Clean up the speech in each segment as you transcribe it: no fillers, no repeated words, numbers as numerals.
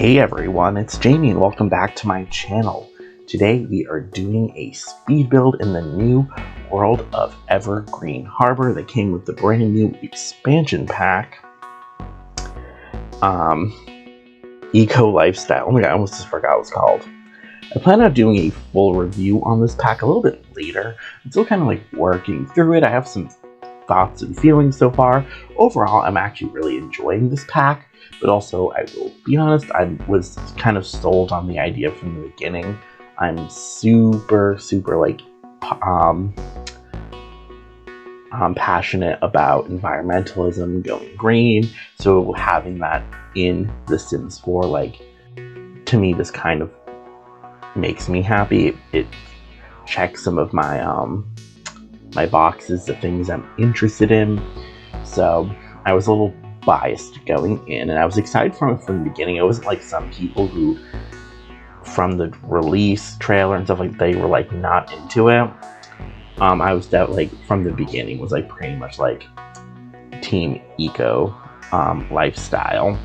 Hey everyone, it's Jamie and welcome back to my channel. Today we are doing a speed build in the new world of Evergreen Harbor that came with the brand new expansion pack. Eco Lifestyle. Oh my god, I almost just forgot what it's called. I plan on doing a full review on this pack a little bit later. I'm still kind of like working through it. I have some thoughts and feelings so far. Overall, I'm actually really enjoying this pack. But also, I will be honest, I was kind of sold on the idea from the beginning. I'm super like passionate about environmentalism, going green. So having that in The Sims 4, like, to me, this kind of makes me happy. It checks some of my my boxes, the things I'm interested in. So I was a little biased going in, and I was excited from the beginning. It wasn't like some people who, from the release trailer and stuff, like they were like not into it. I was like from the beginning was like pretty much like Team Eco Lifestyle.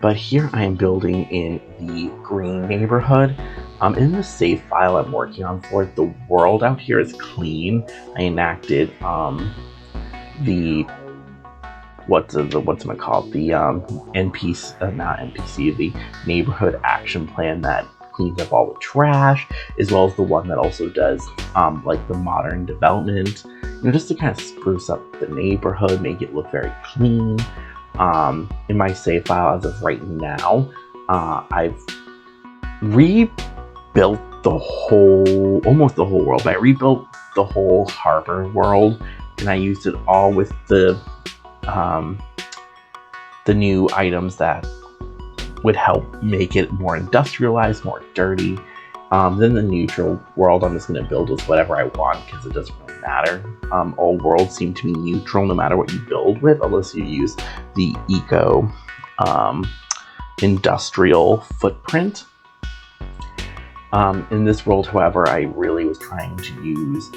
But here I am building in the green neighborhood. In the save file I'm working on for it, the world out here is clean. I enacted the what's it called, the the neighborhood action plan that cleans up all the trash, as well as the one that also does like the modern development, just to kind of spruce up the neighborhood, make it look very clean. In my save file as of right now, I've rebuilt almost the whole world. I rebuilt the whole harbor world, and I used it all with the new items that would help make it more industrialized, more dirty. Then the neutral world I'm just going to build with whatever I want, because it doesn't really matter. All worlds seem to be neutral no matter what you build with, unless you use the eco industrial footprint. In this world, however, I really was trying to use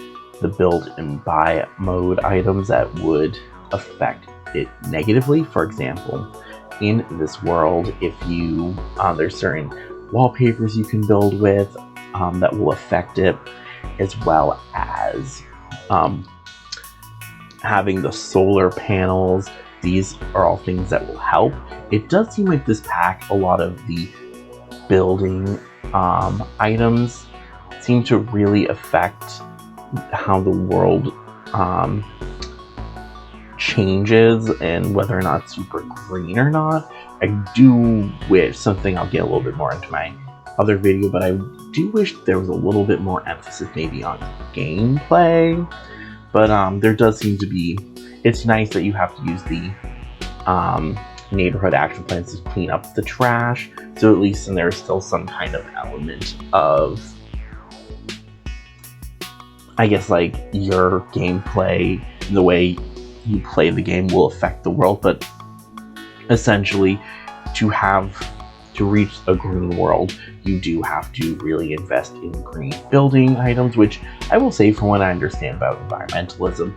the build and buy mode items that would affect it negatively. For example, in this world, if you there's certain wallpapers you can build with that will affect it, as well as having the solar panels. These are all things that will help. It does seem like this pack, a lot of the building items seem to really affect how the world changes and whether or not it's super green or not. I do wish, something I'll get a little bit more into my other video, but I do wish there was a little bit more emphasis maybe on gameplay. But there does seem to be, it's nice that you have to use the neighborhood action plans to clean up the trash, so at least there's still some kind of element of, I guess, like your gameplay, the way you play the game will affect the world. But essentially, to reach a green world, you do have to really invest in green building items, which I will say, from what I understand about environmentalism,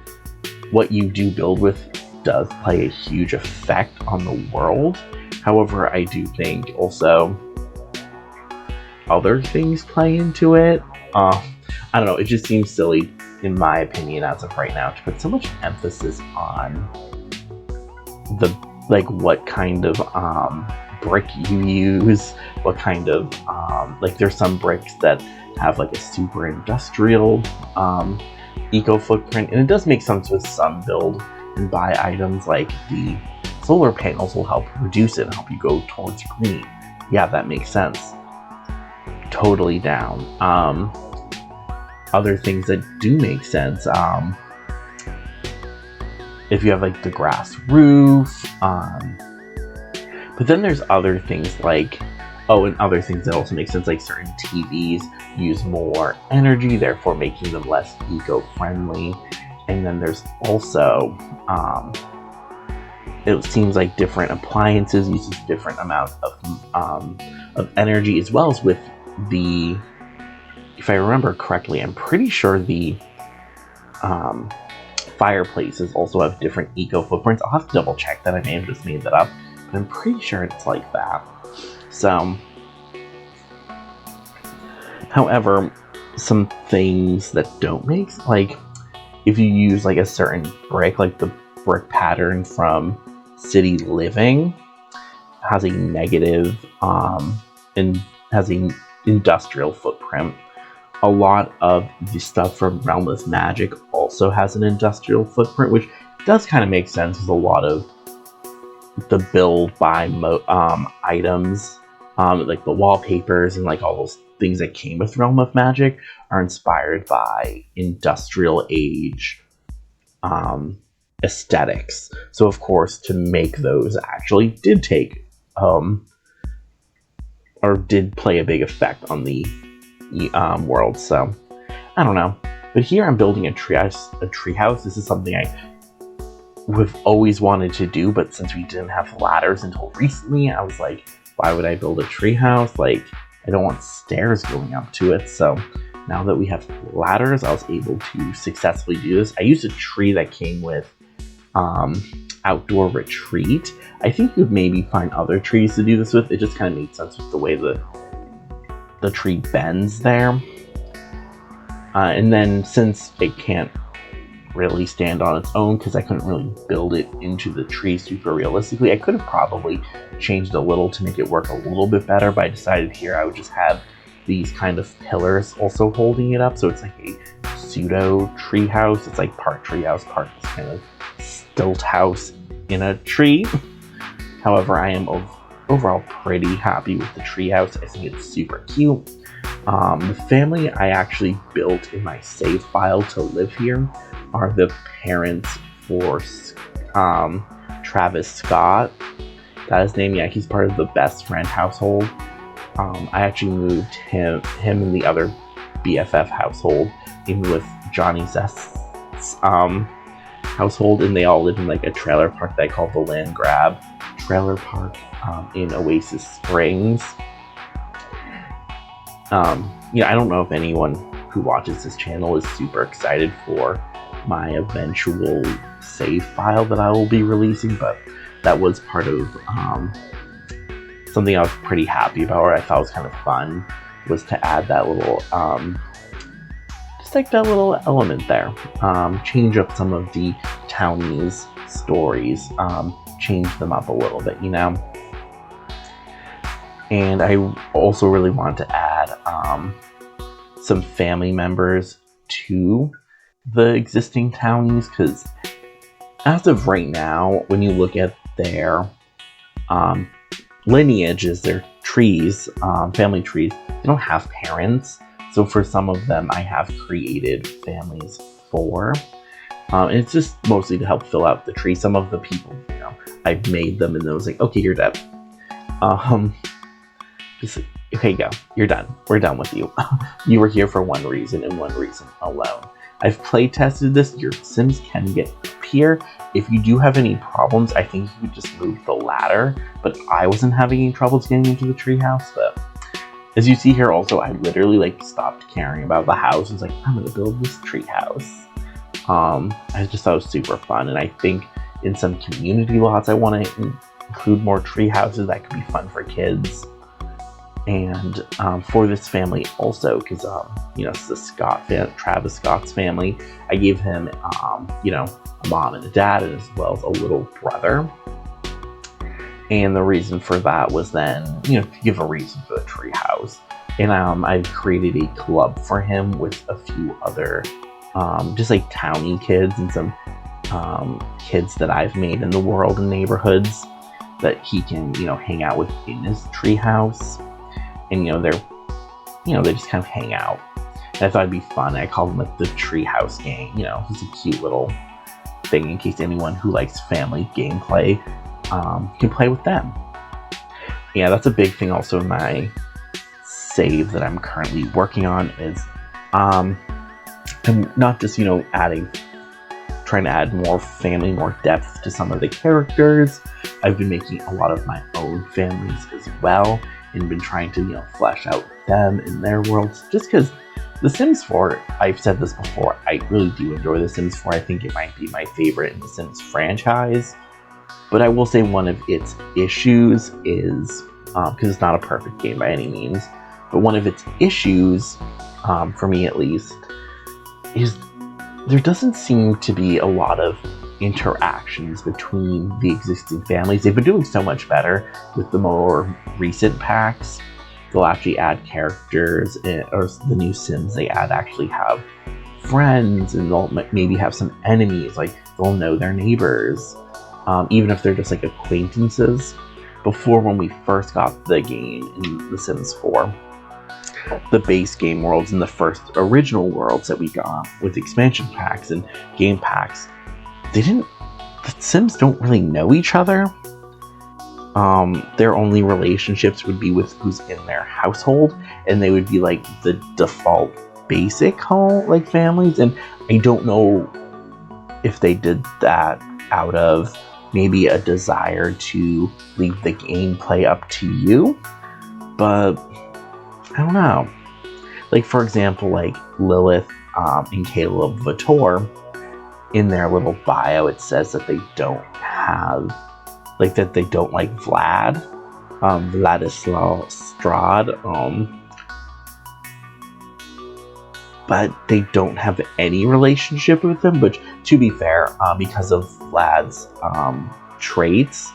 what you do build with does play a huge effect on the world. However, I do think also other things play into it. I don't know, it just seems silly, in my opinion, as of right now, to put so much emphasis on the, like, what kind of brick you use, what kind of like, there's some bricks that have like a super industrial eco footprint, and it does make sense with some build and buy items. Like the solar panels will help reduce it and help you go towards green. Yeah, that makes sense. Totally down. Other things that do make sense, if you have like the grass roof, but then there's other things like, and other things that also make sense, like certain TVs use more energy, therefore making them less eco-friendly. And then there's also, it seems like different appliances use different amount of energy, as well as with the, if I remember correctly, I'm pretty sure the fireplaces also have different eco footprints. I'll have to double check that. I may have just made that up. but I'm pretty sure it's like that. So, however, some things that don't make, like, if you use like a certain brick, like the brick pattern from City Living has a negative and has an industrial footprint. A lot of the stuff from Realm of Magic also has an industrial footprint, which does kind of make sense because a lot of the build by items, like the wallpapers and like all those things that came with Realm of Magic, are inspired by industrial age aesthetics. So of course, to make those actually did take or did play a big effect on the world. So I don't know, but here I'm building a treehouse. This is something we've always wanted to do, but since we didn't have ladders until recently, I was like, why would I build a treehouse? Like, I don't want stairs going up to it. So now that we have ladders, I was able to successfully do this. I used a tree that came with Outdoor Retreat. I think you'd maybe find other trees to do this with. It just kind of made sense with the way the tree bends there. And then since it can't really stand on its own, because I couldn't really build it into the tree super realistically, I could have probably changed a little to make it work a little bit better, but I decided here I would just have these kind of pillars also holding it up, so it's like a pseudo tree house. It's like part tree house, part this kind of stilt house in a tree. However, I am overall pretty happy with the tree house. I think it's super cute. The family I actually built in my save file to live here are the parents for Travis Scott. That is his name. Yeah, he's part of the best friend household. I actually moved him and the other BFF household in with Johnny Zest's household, and they all live in like a trailer park that I call the Land Grab Trailer Park in Oasis Springs. I don't know if anyone who watches this channel is super excited for my eventual save file that I will be releasing, but that was part of something I was pretty happy about, or I thought was kind of fun, was to add that little just like that little element there. Change up some of the townies stories, change them up a little bit, and I also really wanted to add some family members to the existing townies, because as of right now, when you look at their lineages, their trees, family trees, they don't have parents. So for some of them, I have created families for. And it's just mostly to help fill out the tree. Some of the people, I've made them, and it was like, okay, you're dead. Just like, okay, go. You're done. We're done with you. You were here for one reason and one reason alone. I've play tested this. Your Sims can get up here. If you do have any problems, I think you could just move the ladder. But I wasn't having any troubles getting into the treehouse. But as you see here, also, I literally stopped caring about the house. It's like, I'm gonna build this treehouse. I just thought it was super fun, and I think in some community lots, I want to include more tree houses that could be fun for kids. And for this family also, because it's the Travis Scott's family. I gave him a mom and a dad, as well as a little brother. And the reason for that was then to give a reason for the tree house. And I created a club for him with a few other just like townie kids and some kids that I've made in the world and neighborhoods that he can hang out with in his tree house. And they just kind of hang out. And I thought it'd be fun. I call them the Treehouse Gang. It's a cute little thing in case anyone who likes family gameplay can play with them. Yeah, that's a big thing also in my save that I'm currently working on is I'm not just trying to add more family, more depth to some of the characters. I've been making a lot of my own families as well, and been trying to flesh out them in their worlds, just because The Sims 4, I've said this before, I really do enjoy The Sims 4. I think it might be my favorite in the Sims franchise. But I will say one of its issues is, because it's not a perfect game by any means, but one of its issues, for me at least, is there doesn't seem to be a lot of interactions between the existing families. They've been doing so much better with the more recent packs. They'll actually add characters, or the new Sims they add actually have friends, and they'll maybe have some enemies, like they'll know their neighbors, even if they're just like acquaintances. Before, when we first got the game in The Sims 4, the base game worlds and the first original worlds that we got with expansion packs and game packs, the Sims don't really know each other. Their only relationships would be with who's in their household, and they would be like the default basic home, like families. And I don't know if they did that out of maybe a desire to leave the gameplay up to you, but I don't know. Like, for example, like Lilith and Caleb Vitor, in their little bio, it says that they don't have, like, that they don't like Vlad, Vladislav Strad, but they don't have any relationship with him. But to be fair, because of Vlad's traits,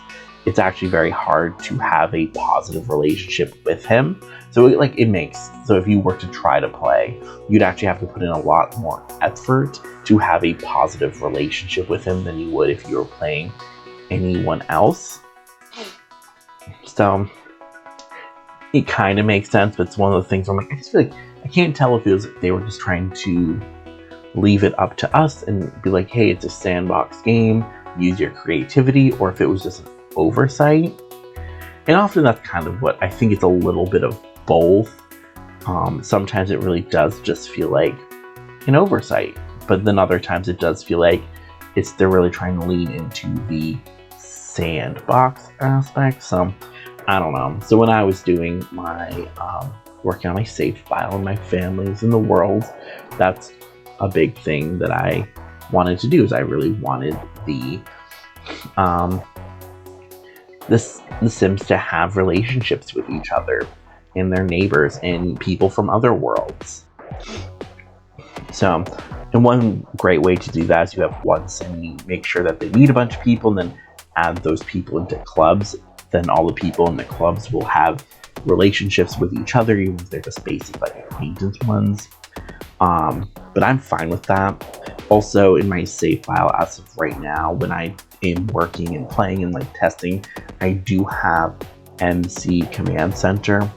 it's actually very hard to have a positive relationship with him. So it makes, so if you were to try to play, you'd actually have to put in a lot more effort to have a positive relationship with him than you would if you were playing anyone else. So it kind of makes sense, but it's one of the things where I'm like, I just feel like I can't tell if it was, if they were just trying to leave it up to us and be like, hey, it's a sandbox game, use your creativity, or if it was just an oversight. And often that's kind of what I think. It's a little bit of both. Sometimes it really does just feel like an oversight, but then other times it does feel like they're really trying to lean into the sandbox aspect. So I don't know. So when I was doing my working on my save file and my families in the world, that's a big thing that I wanted to do. Is I really wanted the Sims to have relationships with each other and their neighbors and people from other worlds. So, and one great way to do that is you have one Sim, you make sure that they meet a bunch of people, and then add those people into clubs. Then all the people in the clubs will have relationships with each other, even if they're just basic like acquaintance ones. But I'm fine with that. Also, in my save file as of right now, when I am working and playing and like testing, I do have MC Command Center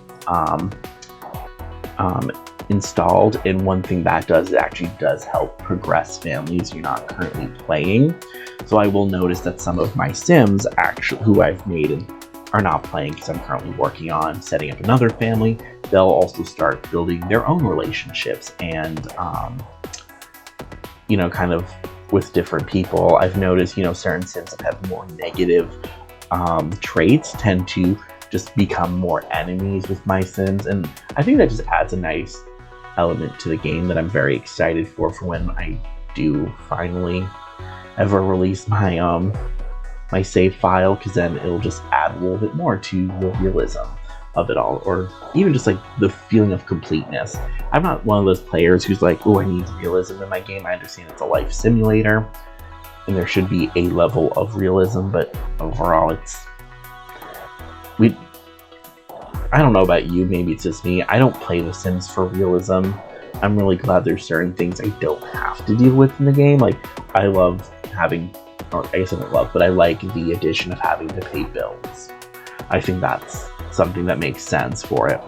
installed, and one thing that does, it actually does help progress families you're not currently playing. So I will notice that some of my Sims actually who I've made and are not playing because I'm currently working on setting up another family, they'll also start building their own relationships and kind of with different people. I've noticed certain Sims that have more negative traits tend to just become more enemies with my Sims, and I think that just adds a nice element to the game that I'm very excited for when I do finally ever release my my save file, because then it'll just add a little bit more to the realism of it all, or even just like the feeling of completeness. I'm not one of those players who's like, oh, I need realism in my game. I understand it's a life simulator and there should be a level of realism, but overall I don't know about you, maybe it's just me. I don't play The Sims for realism. I'm really glad there's certain things I don't have to deal with in the game. Like, I love having, or I guess I don't love, but I like the addition of having to pay bills. I think that's something that makes sense for it.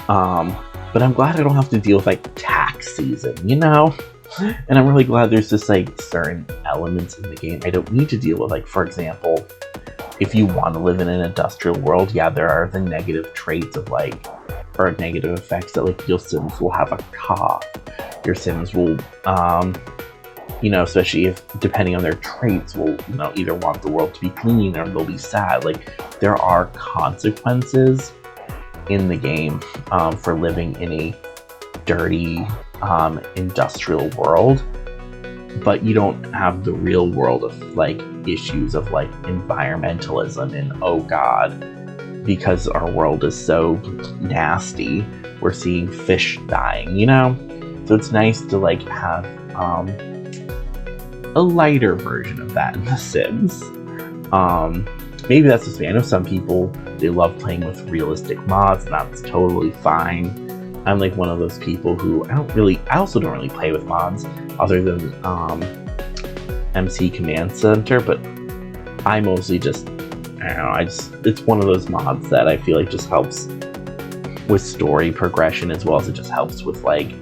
But I'm glad I don't have to deal with like tax season, And I'm really glad there's just like certain elements in the game I don't need to deal with. Like, for example, if you want to live in an industrial world, yeah, there are the negative traits of like, or negative effects that like your Sims will have a cough. Your Sims will, especially if depending on their traits, will either want the world to be clean or they'll be sad. Like, there are consequences in the game for living in a dirty industrial world, but you don't have the real world of like issues of like environmentalism and oh god, because our world is so nasty, we're seeing fish dying, you know? So it's nice to like have a lighter version of that in The Sims. Maybe that's just me. I know some people, they love playing with realistic mods, and that's totally fine. I'm like one of those people who I also don't really play with mods other than MC Command Center, but I mostly just, I don't know, it's one of those mods that I feel like just helps with story progression, as well as it just helps with like,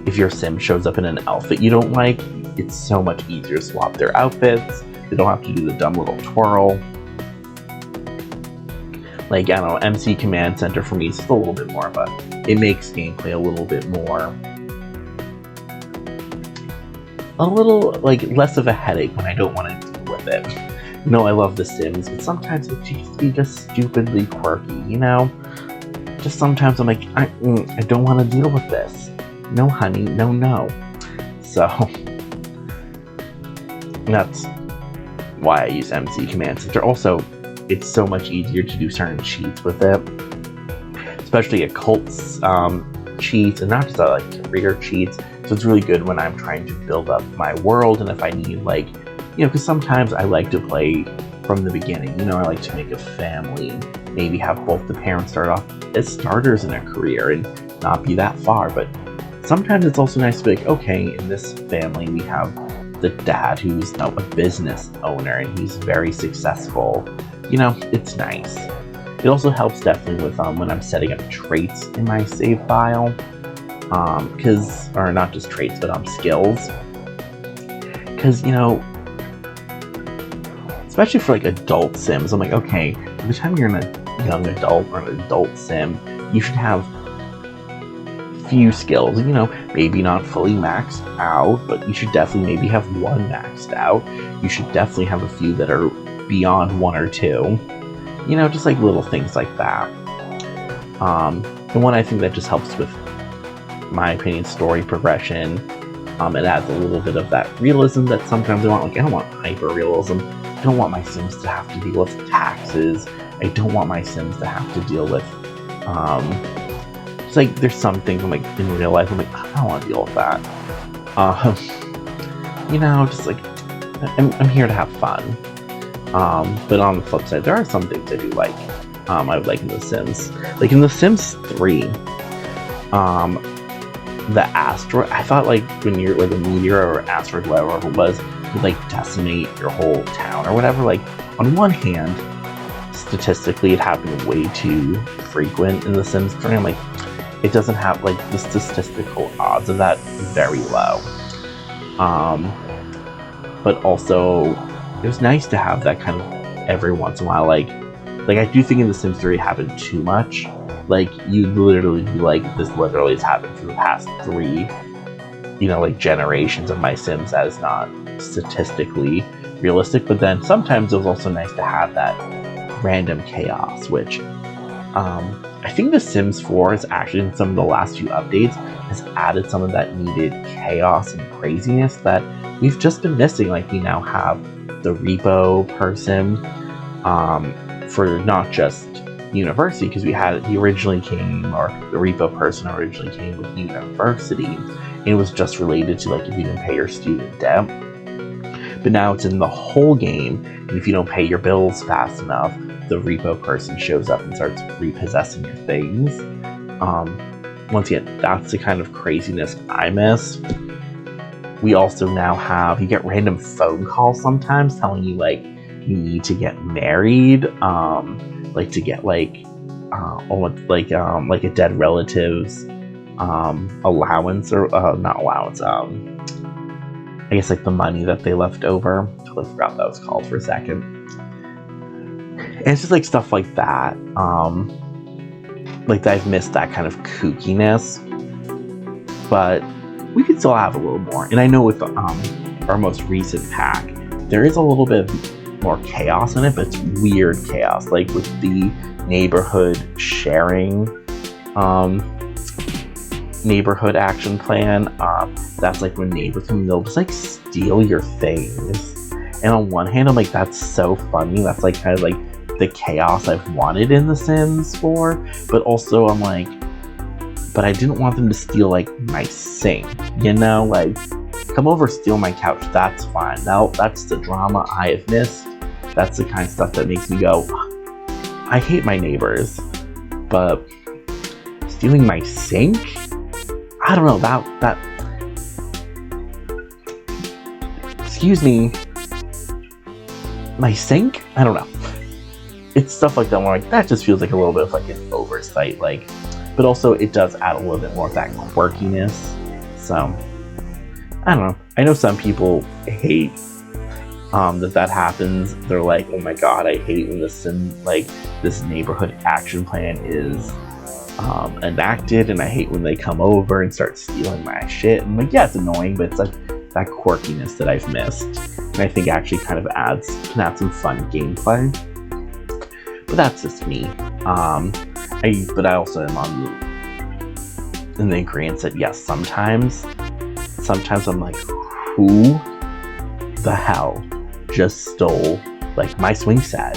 if your sim shows up in an outfit you don't like, it's so much easier to swap their outfits. They don't have to do the dumb little twirl. Like, I don't know, MC Command Center for me is still a little bit more of it makes gameplay a little like less of a headache when I don't want to deal with it. You know, I love The Sims, but sometimes it can be just stupidly quirky, you know? Just sometimes I'm like, I don't want to deal with this. No, honey, no. So, that's why I use MC Command Center. Also, it's so much easier to do certain cheats with it, especially occult cheats, and not just like career cheats. So it's really good when I'm trying to build up my world, and if I need like, you know, because sometimes I like to play from the beginning. You know, I like to make a family, maybe have both the parents start off as starters in a career and not be that far. But sometimes it's also nice to be like, okay, in this family we have the dad who's now a business owner and he's very successful. You know, it's nice. It also helps definitely with when I'm setting up traits in my save file, or not just traits, but skills. Because, you know, especially for like adult sims, I'm like, okay, by the time you're a young adult or an adult sim, you should have few skills, you know, maybe not fully maxed out, but you should definitely maybe have one maxed out. You should definitely have a few that are beyond one or two, you know, just like little things like that. And one I think that just helps with, my opinion, story progression. It adds a little bit of that realism that sometimes I want. Like, I don't want hyper realism. I don't want my sims to have to deal with taxes. I don't want my sims to have to deal with it's like there's some things I'm like in real life I'm like, I don't want to deal with that. You know, just like I'm here to have fun. But on the flip side, there are some things I do like. I would like in The Sims. Like in The Sims 3, the asteroid, I thought like when you're like a meteor or asteroid, whatever it was, would like decimate your whole town or whatever. Like on one hand, statistically it happened way too frequent in The Sims 3. I'm like, it doesn't have like the statistical odds of that very low. But also it was nice to have that kind of every once in a while. Like I do think in The Sims 3 it happened too much. Like you literally be like, this literally has happened for the past 3, you know, like generations of my Sims. That is not statistically realistic. But then sometimes it was also nice to have that random chaos, which I think The Sims 4 is actually, in some of the last few updates, has added some of that needed chaos and craziness that we've just been missing. Like we now have the repo person for not just university, because the repo person originally came with university, and it was just related to like if you didn't pay your student debt. But now it's in the whole game, and if you don't pay your bills fast enough, the repo person shows up and starts repossessing your things. Once again, that's the kind of craziness I miss. We also now have, you get random phone calls sometimes telling you like you need to get married, like to get like a dead relative's allowance, or not allowance, I guess like the money that they left over. I totally forgot what that was called for a second. And it's just like stuff like that. Like I've missed that kind of kookiness, but we could still have a little more. And I know with our most recent pack, there is a little bit more chaos in it, but it's weird chaos. Like with the neighborhood sharing, neighborhood action plan. That's like when neighbors come, they'll just like steal your things. And on one hand, I'm like, that's so funny. That's like kind of like the chaos I've wanted in The Sims 4. But also, I'm like, but I didn't want them to steal like my sink. You know, like, come over, steal my couch. That's fine. Now that's the drama I have missed. That's the kind of stuff that makes me go, I hate my neighbors, but stealing my sink? I don't know, that excuse me, my sink? I don't know. It's stuff like that where like, that just feels like a little bit of like an oversight, like, but also it does add a little bit more of that quirkiness. So, I don't know. I know some people hate that happens. They're like, oh my god, I hate when this neighborhood action plan is enacted, and I hate when they come over and start stealing my shit. And like, yeah, it's annoying, but it's like that quirkiness that I've missed, and I think actually kind of can add some fun gameplay. But that's just me. But I also am in the agreement that yes, sometimes I'm like, who the hell just stole like my swing set?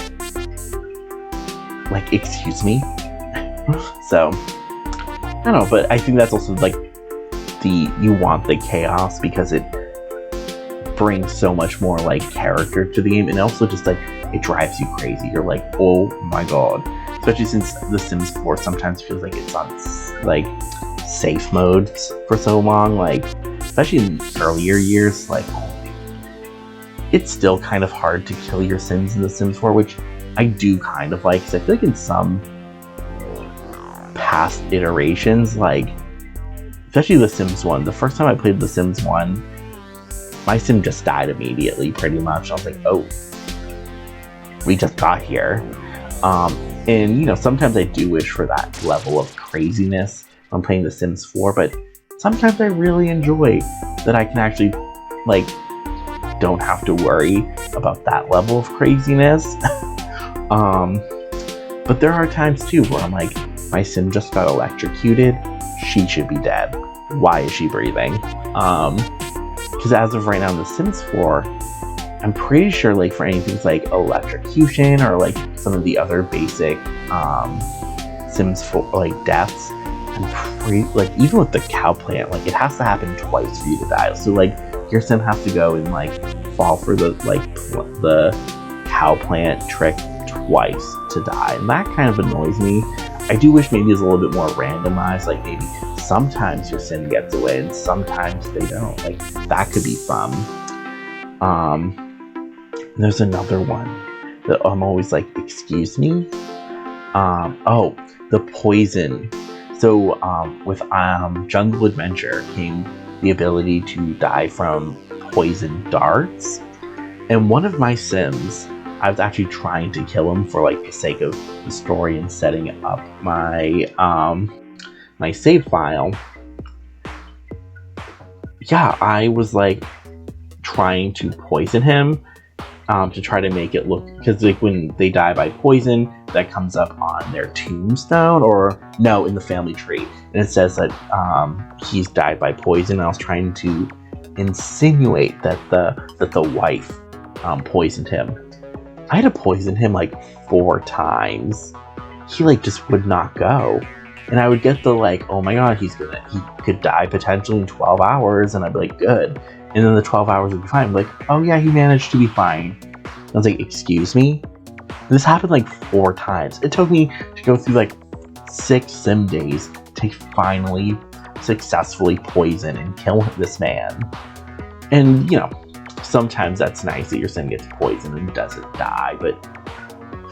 Like, excuse me? So I don't know, but I think that's also like you want the chaos because it brings so much more like character to the game, and also just like it drives you crazy. You're like, oh my god. Especially since The Sims 4 sometimes feels like it's on like safe modes for so long, like especially in earlier years, like it's still kind of hard to kill your Sims in The Sims 4, which I do kind of like, because I feel like in some past iterations, like especially The Sims 1, the first time I played The Sims 1, my Sim just died immediately, pretty much. I was like, oh, we just got here. And you know, sometimes I do wish for that level of craziness when playing The Sims 4, but sometimes I really enjoy that I can actually, like, don't have to worry about that level of craziness. But there are times too where I'm like, my Sim just got electrocuted, she should be dead. Why is she breathing? Because as of right now in The Sims 4, I'm pretty sure like for anything like electrocution or like some of the other basic Sims 4 like deaths, I'm pretty, like, even with the cow plant, like it has to happen twice for you to die. So like your Sim has to go and like fall for the cow plant trick twice to die, and that kind of annoys me. I do wish maybe it's a little bit more randomized, like maybe sometimes your Sim gets away and sometimes they don't. Like, that could be fun. There's another one that I'm always like, excuse me? Oh, the poison. So, with Jungle Adventure came the ability to die from poison darts. And one of my Sims, I was actually trying to kill him for like the sake of the story and setting up my my save file. Yeah, I was like trying to poison him to try to make it look, because like when they die by poison, that comes up on their tombstone, or no, in the family tree, and it says that he's died by poison. I was trying to insinuate that the wife poisoned him. I had to poison him like 4 times. He like just would not go. And I would get the like, oh my god, he could die potentially in 12 hours, and I'd be like, good. And then the 12 hours would be fine. I'm like, oh yeah, he managed to be fine. I was like, excuse me? This happened like 4 times. It took me to go through like 6 Sim days to finally successfully poison and kill this man. And you know, sometimes that's nice that your Sim gets poisoned and doesn't die, but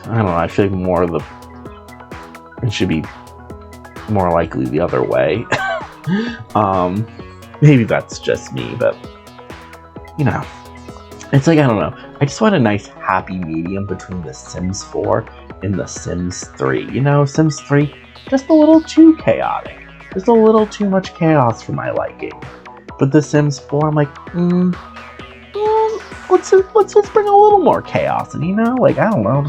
I don't know, I feel like more of it should be more likely the other way. Maybe that's just me, but you know, it's like, I don't know, I just want a nice happy medium between The Sims 4 and The Sims 3. You know, Sims 3, just a little too chaotic, just a little too much chaos for my liking. But The Sims 4, I'm like, let's bring a little more chaos, and you know, like, I don't know,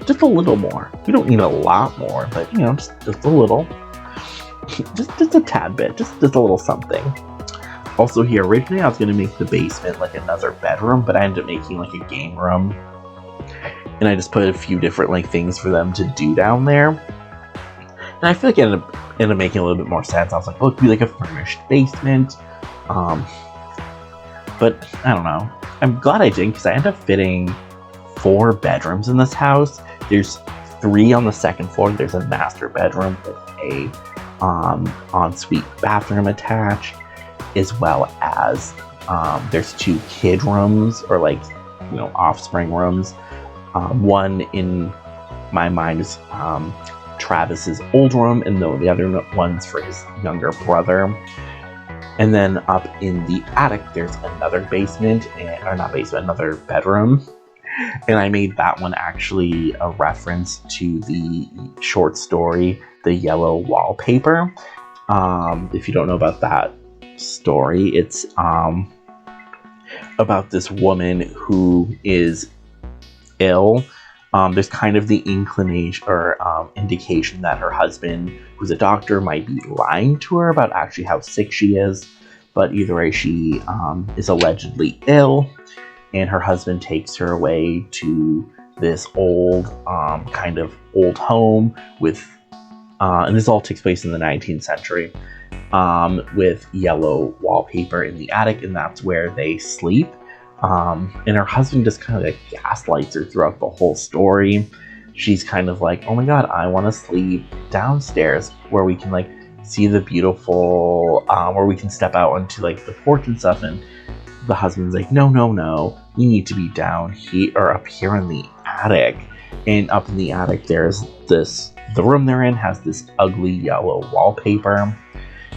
just a little more. We don't need a lot more, but you know, just a little, just a tad bit, just a little something. Also here, originally I was going to make the basement like another bedroom, but I ended up making like a game room. And I just put a few different like things for them to do down there. And I feel like it ended up making a little bit more sense. I was like, oh, it could be like a furnished basement. But I don't know. I'm glad I didn't, because I ended up fitting 4 bedrooms in this house. There's 3 on the second floor. There's a master bedroom with a ensuite bathroom attached, as well as there's 2 kid rooms, or like, you know, offspring rooms. One in my mind is Travis's old room, and the other one's for his younger brother. And then up in the attic, there's another basement, another bedroom. And I made that one actually a reference to the short story, The Yellow Wallpaper. If you don't know about that story, it's about this woman who is ill. There's kind of the inclination or indication that her husband, who's a doctor, might be lying to her about actually how sick she is. But either way, she is allegedly ill, and her husband takes her away to this old, kind of old home with, and this all takes place in the 19th century, with yellow wallpaper in the attic, and that's where they sleep. And her husband just kind of like gaslights her throughout the whole story. She's kind of like, oh my god, I want to sleep downstairs where we can like see the beautiful, where we can step out onto like the porch and stuff. And the husband's like, no, you need to be down here or up here in the attic. And up in the attic, there's the room they're in has this ugly yellow wallpaper.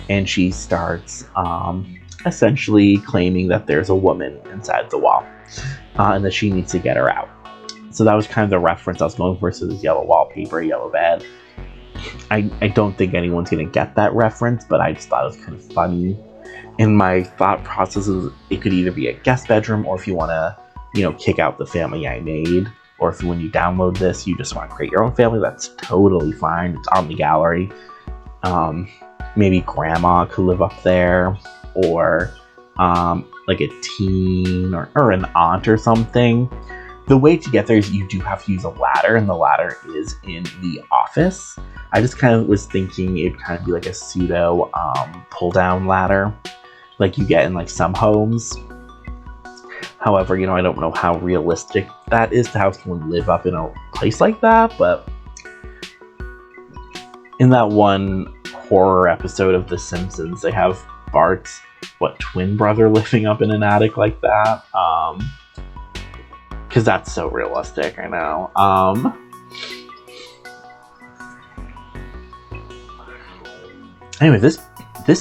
And she starts essentially claiming that there's a woman inside the wall, and that she needs to get her out. So that was kind of the reference I was going for. So this yellow wallpaper, yellow bed. I don't think anyone's going to get that reference, but I just thought it was kind of funny. And my thought process is it could either be a guest bedroom, or if you want to, you know, kick out the family I made, or if when you download this, you just want to create your own family, that's totally fine. It's on the gallery. Maybe grandma could live up there, or like a teen or an aunt or something. The way to get there is you do have to use a ladder, and the ladder is in the office. I just kind of was thinking it'd kind of be like a pseudo pull down ladder like you get in like some homes. However, you know, I don't know how realistic that is to have someone live up in a place like that, but in that one horror episode of The Simpsons, they have Bart's twin brother living up in an attic like that, because that's so realistic. I know. Anyway, this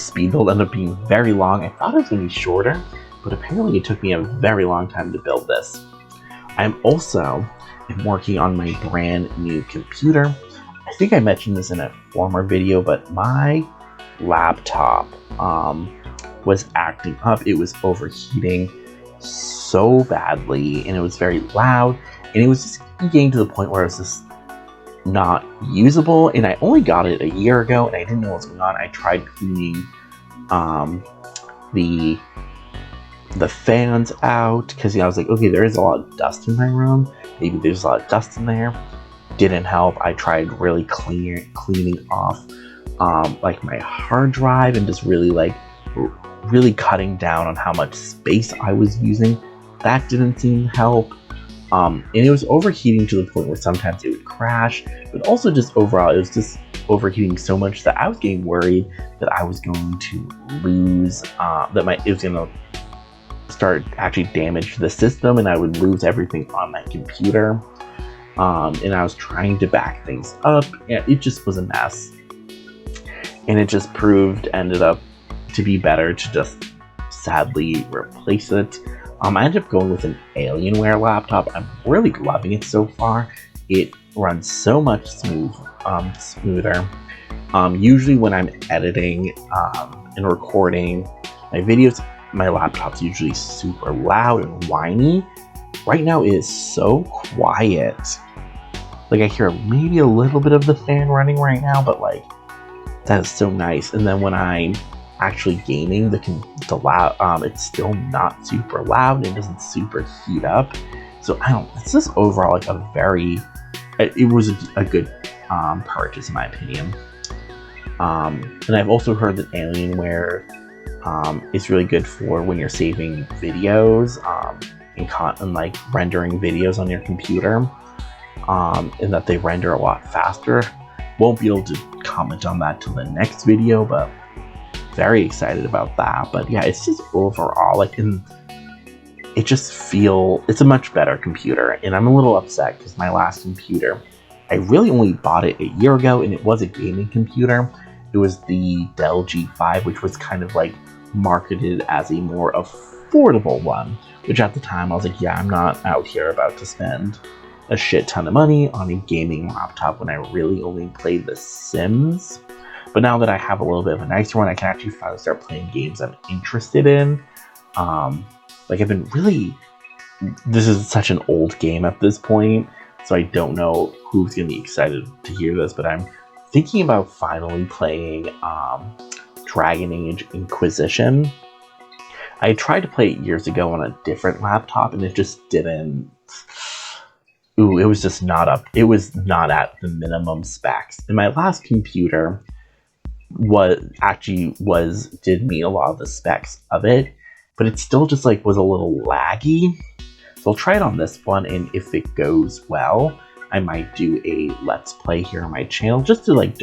speed build ended up being very long. I thought it was going to be shorter, but apparently it took me a very long time to build this. I'm also working on my brand new computer. I think I mentioned this in a former video, but my laptop was acting up. It was overheating so badly, and it was very loud, and it was just getting to the point where it was just not usable. And I only got it a year ago, and I didn't know what was going on. I tried cleaning the fans out, because I was like, okay, there is a lot of dust in my room. Maybe there's a lot of dust in there. Didn't help. I tried really cleaning off like my hard drive, and just really cutting down on how much space I was using. That didn't seem to help. And it was overheating to the point where sometimes it would crash, but also just overall, it was just overheating so much that I was getting worried that I was going to lose, it was going to start actually damage the system, and I would lose everything on my computer. And I was trying to back things up, and it just was a mess. And it just ended up to be better to just sadly replace it. I ended up going with an Alienware laptop. I'm really loving it so far. It runs so much smoother. Usually when I'm editing and recording my videos, my laptop's usually super loud and whiny. Right now it is so quiet. Like, I hear maybe a little bit of the fan running right now, but like, that is so nice. And then when I'm actually gaming, the loud, it's still not super loud. It doesn't super heat up. So it's just overall like a very, it was a good purchase in my opinion. And I've also heard that Alienware is really good for when you're saving videos and like rendering videos on your computer, and that they render a lot faster. Won't be able to comment on that till the next video, but very excited about that. But yeah, it's just overall like it's a much better computer, and I'm a little upset because my last computer, I really only bought it a year ago, and it was a gaming computer. It was the Dell G5, which was kind of like marketed as a more affordable one, which at the time I was like, yeah, I'm not out here about to spend a shit ton of money on a gaming laptop when I really only play The Sims. But now that I have a little bit of a nicer one, I can actually finally start playing games I'm interested in. Like I've been really, this is such an old game at this point, so I don't know who's gonna be excited to hear this, but I'm thinking about finally playing Dragon Age Inquisition. I tried to play it years ago on a different laptop, and it just didn't. It was just not up. It was not at the minimum specs. And my last computer did meet a lot of the specs of it, but it still just like was a little laggy. So I'll try it on this one, and if it goes well, I might do a let's play here on my channel just to like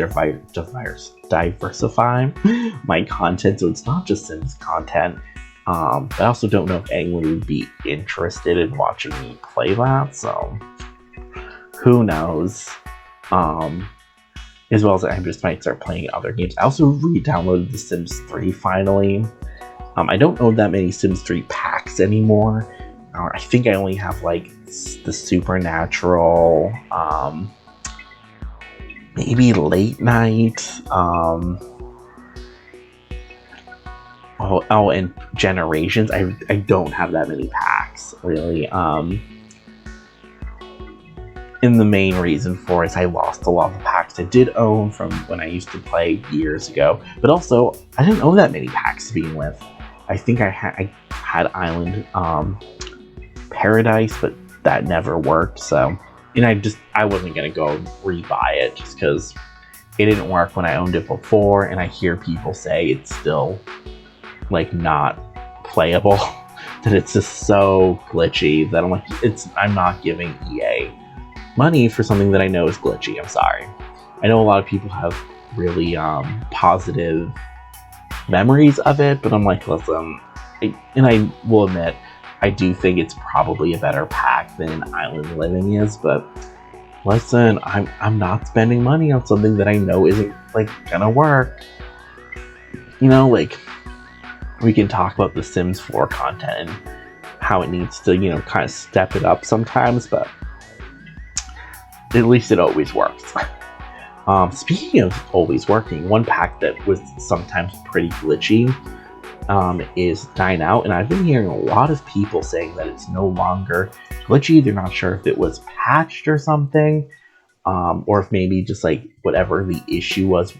diversify my content, so it's not just Sims content. But I also don't know if anyone would be interested in watching me play that, so who knows. As well as I just might start playing other games. I also re-downloaded The Sims 3 finally. I don't own that many Sims 3 packs anymore. I think I only have like the Supernatural, maybe Late Night, and Generations. I don't have that many packs really. And the main reason for it is I lost a lot of the packs I did own from when I used to play years ago. But also, I didn't own that many packs to begin with. I think I had Island Paradise, but that never worked. So, and I wasn't gonna go rebuy it just because it didn't work when I owned it before, and I hear people say it's still like not playable, that it's just so glitchy that I'm like, I'm not giving EA money for something that I know is glitchy. I'm sorry. I know a lot of people have really positive memories of it, but I'm like, listen, and I will admit, I do think it's probably a better pack than Island Living is, but listen, I'm not spending money on something that I know isn't like gonna work. You know, like we can talk about the Sims 4 content and how it needs to, you know, kind of step it up sometimes, but at least it always works. Speaking of always working, one pack that was sometimes pretty glitchy is Dine Out, and I've been hearing a lot of people saying that it's no longer glitchy. They're not sure if it was patched or something, or if maybe just like whatever the issue was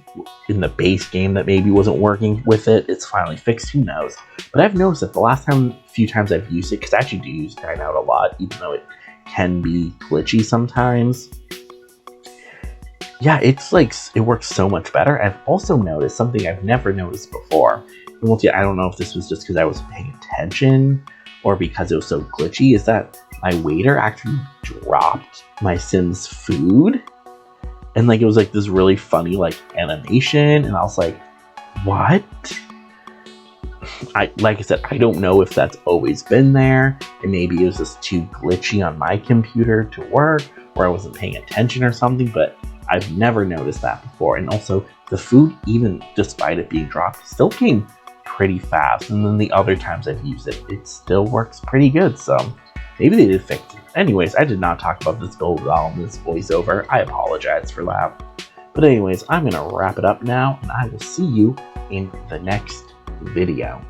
in the base game that maybe wasn't working with it, it's finally fixed. Who knows? But I've noticed that the few times I've used it, because I actually do use Dine Out a lot, even though it can be glitchy sometimes. Yeah, it's like, it works so much better. I've also noticed something I've never noticed before. And well, yeah, I don't know if this was just because I was paying attention or because it was so glitchy, is that my waiter actually dropped my Sims food. And like, it was like this really funny like animation, and I was like, what? Like I said, I don't know if that's always been there, and maybe it was just too glitchy on my computer to work, or I wasn't paying attention or something, but I've never noticed that before. And also, the food, even despite it being dropped, still came pretty fast. And then the other times I've used it, it still works pretty good. So maybe they did fix it. Anyways, I did not talk about this build at all in this voiceover. I apologize for that. But anyways, I'm going to wrap it up now, and I will see you in the next video.